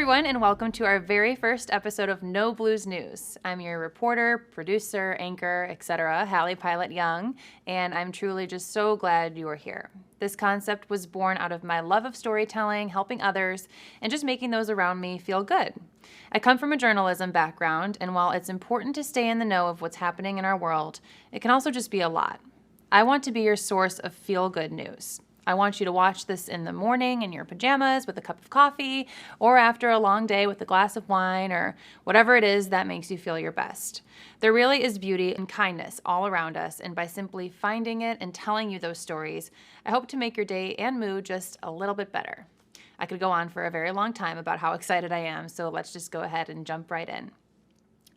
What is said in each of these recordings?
everyone, and welcome to our very first episode of No Blues News. I'm your reporter, producer, anchor, etc., Hallie Pilot Young, and I'm truly just so glad you are here. This concept was born out of my love of storytelling, helping others, and just making those around me feel good. I come from a journalism background, and while it's important to stay in the know of what's happening in our world, it can also just be a lot. I want to be your source of feel-good news. I want you to watch this in the morning in your pajamas with a cup of coffee, or after a long day with a glass of wine, or whatever it is that makes you feel your best. There really is beauty and kindness all around us, and by simply finding it and telling you those stories, I hope to make your day and mood just a little bit better. I could go on for a very long time about how excited I am, so let's just go ahead and jump right in.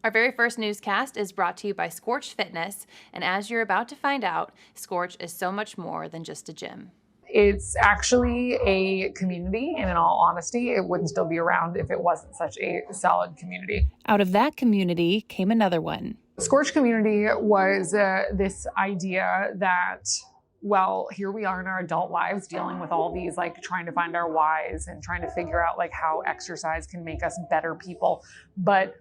Our very first newscast is brought to you by Scorch Fitness, and as you're about to find out, Scorch is so much more than just a gym. It's actually a community, and in all honesty, it wouldn't still be around if it wasn't such a solid community. Out of that community came another one. Scorch Community was this idea that, well, here we are in our adult lives dealing with all these, trying to find our whys and trying to figure out how exercise can make us better people. But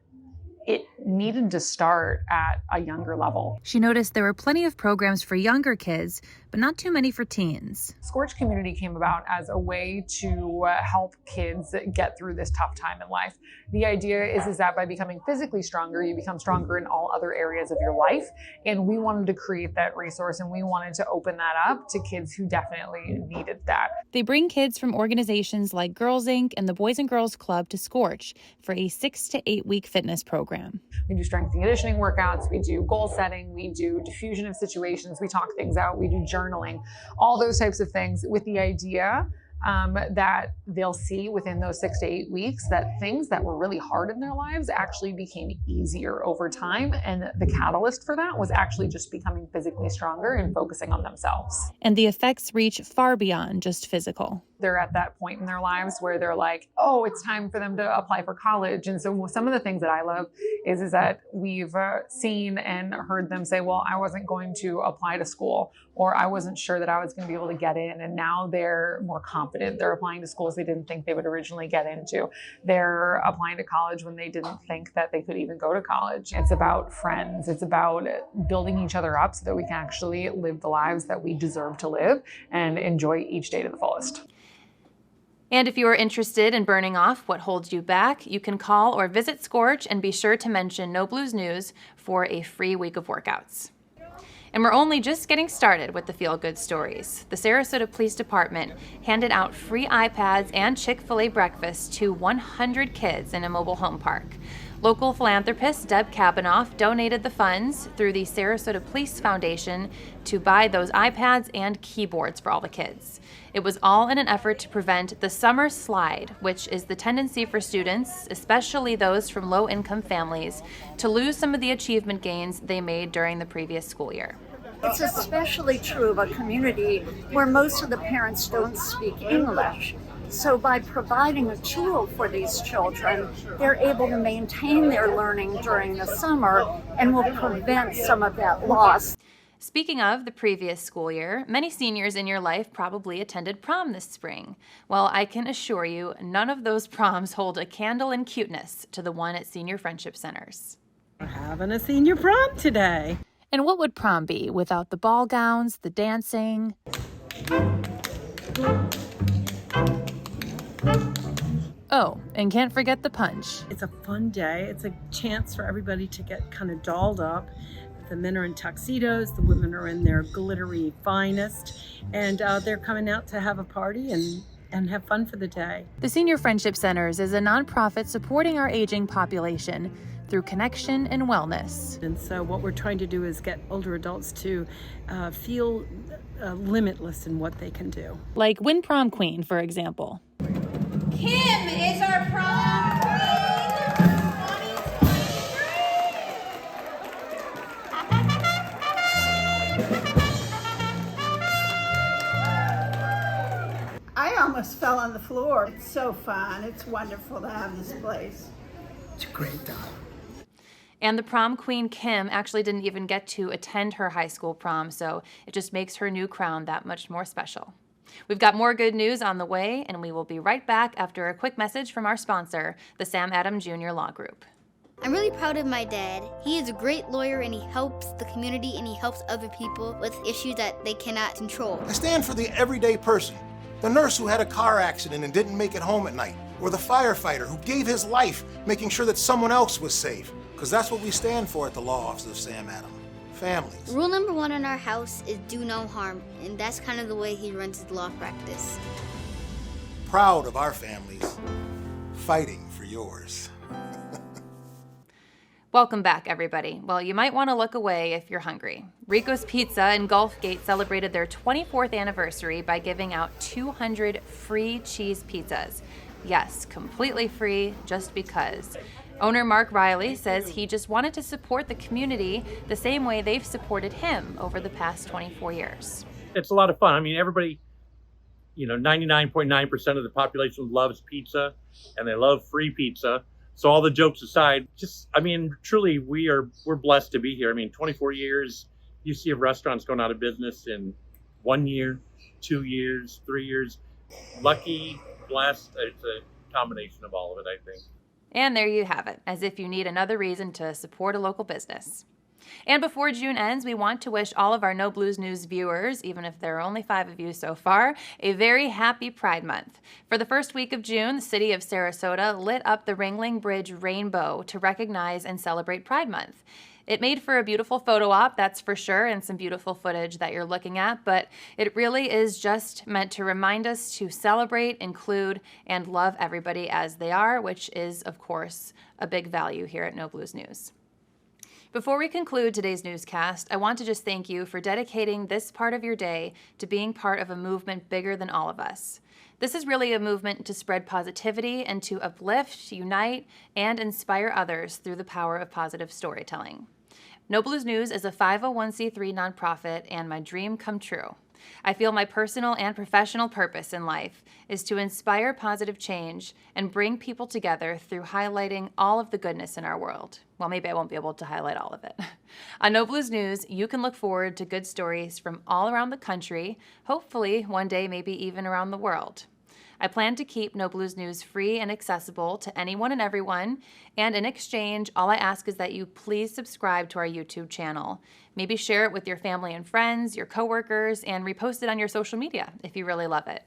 it needed to start at a younger level. She noticed there were plenty of programs for younger kids, but not too many for teens. Scorch Community came about as a way to help kids get through this tough time in life. The idea is that by becoming physically stronger, you become stronger in all other areas of your life. And we wanted to create that resource, and we wanted to open that up to kids who definitely needed that. They bring kids from organizations like Girls Inc. and the Boys and Girls Club to Scorch for a 6 to 8 week fitness program. We do strength and conditioning workouts, we do goal setting, we do diffusion of situations, we talk things out, we do journaling, all those types of things with the idea that they'll see within those 6 to 8 weeks that things that were really hard in their lives actually became easier over time. And the catalyst for that was actually just becoming physically stronger and focusing on themselves. And the effects reach far beyond just physical. They're at that point in their lives where they're like, oh, it's time for them to apply for college. And so some of the things that I love is that we've seen and heard them say, well, I wasn't going to apply to school, or I wasn't sure that I was going to be able to get in. And now they're more confident. They're applying to schools they didn't think they would originally get into. They're applying to college when they didn't think that they could even go to college. It's about friends. It's about building each other up so that we can actually live the lives that we deserve to live and enjoy each day to the fullest. And if you are interested in burning off what holds you back, you can call or visit Scorch and be sure to mention No Blues News for a free week of workouts. And we're only just getting started with the feel-good stories. The Sarasota Police Department handed out free iPads and Chick-fil-A breakfast to 100 kids in a mobile home park. Local philanthropist Deb Kabinoff donated the funds through the Sarasota Police Foundation to buy those iPads and keyboards for all the kids. It was all in an effort to prevent the summer slide, which is the tendency for students, especially those from low-income families, to lose some of the achievement gains they made during the previous school year. It's especially true of a community where most of the parents don't speak English. So by providing a tool for these children, they're able to maintain their learning during the summer and will prevent some of that loss. Speaking of the previous school year, many seniors in your life probably attended prom this spring. Well, I can assure you, none of those proms hold a candle in cuteness to the one at senior friendship centers. We're having a senior prom today. And what would prom be without the ball gowns, the dancing? Oh, and can't forget the punch. It's a fun day. It's a chance for everybody to get kind of dolled up. The men are in tuxedos, the women are in their glittery finest, and they're coming out to have a party and have fun for the day. The Senior Friendship Centers is a nonprofit supporting our aging population through connection and wellness. And so what we're trying to do is get older adults to feel limitless in what they can do. Like win prom queen, for example. Kim is our prom queen 2023. I almost fell on the floor. It's so fun. It's wonderful to have this place. It's a great time. And the prom queen, Kim, actually didn't even get to attend her high school prom, so it just makes her new crown that much more special. We've got more good news on the way, and we will be right back after a quick message from our sponsor, the Sam Adams Jr. Law Group. I'm really proud of my dad. He is a great lawyer and he helps the community and he helps other people with issues that they cannot control. I stand for the everyday person, the nurse who had a car accident and didn't make it home at night, or the firefighter who gave his life making sure that someone else was safe, because that's what we stand for at the Law Office of Sam Adams. Families. Rule number 1 in our house is do no harm, and that's kind of the way he runs his law practice. Proud of our families, fighting for yours. Welcome back, everybody. Well, you might want to look away if you're hungry. Rico's Pizza in Gulfgate celebrated their 24th anniversary by giving out 200 free cheese pizzas. Yes, completely free, just because. Owner Mark Riley says he just wanted to support the community the same way they've supported him over the past 24 years. It's a lot of fun. I mean, everybody, 99.9% of the population loves pizza, and they love free pizza. So all the jokes aside, truly we're blessed to be here. I mean, 24 years, you see of restaurants going out of business in 1 year, 2 years, 3 years. Lucky, blessed, it's a combination of all of it, I think. And there you have it, as if you need another reason to support a local business. And before June ends, we want to wish all of our No Blues News viewers, even if there are only 5 of you so far, a very happy Pride Month. For the first week of June, the city of Sarasota lit up the Ringling Bridge rainbow to recognize and celebrate Pride Month. It made for a beautiful photo op, that's for sure, and some beautiful footage that you're looking at, but it really is just meant to remind us to celebrate, include, and love everybody as they are, which is, of course, a big value here at No Blues News. Before we conclude today's newscast, I want to just thank you for dedicating this part of your day to being part of a movement bigger than all of us. This is really a movement to spread positivity and to uplift, unite, and inspire others through the power of positive storytelling. No Blues News is a 501c3 nonprofit and my dream come true. I feel my personal and professional purpose in life is to inspire positive change and bring people together through highlighting all of the goodness in our world. Well, maybe I won't be able to highlight all of it. On No Blues News, you can look forward to good stories from all around the country, hopefully one day maybe even around the world. I plan to keep No Blues News free and accessible to anyone and everyone, and in exchange, all I ask is that you please subscribe to our YouTube channel. Maybe share it with your family and friends, your coworkers, and repost it on your social media if you really love it.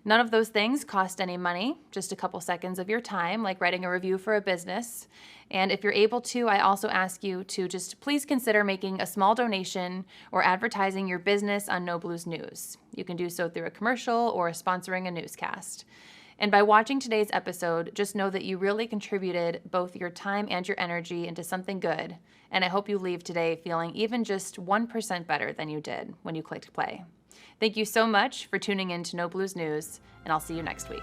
None of those things cost any money, just a couple seconds of your time, like writing a review for a business. And if you're able to, I also ask you to just please consider making a small donation or advertising your business on No Blues News. You can do so through a commercial or sponsoring a newscast. And by watching today's episode, just know that you really contributed both your time and your energy into something good. And I hope you leave today feeling even just 1% better than you did when you clicked play. Thank you so much for tuning in to No Blues News, and I'll see you next week.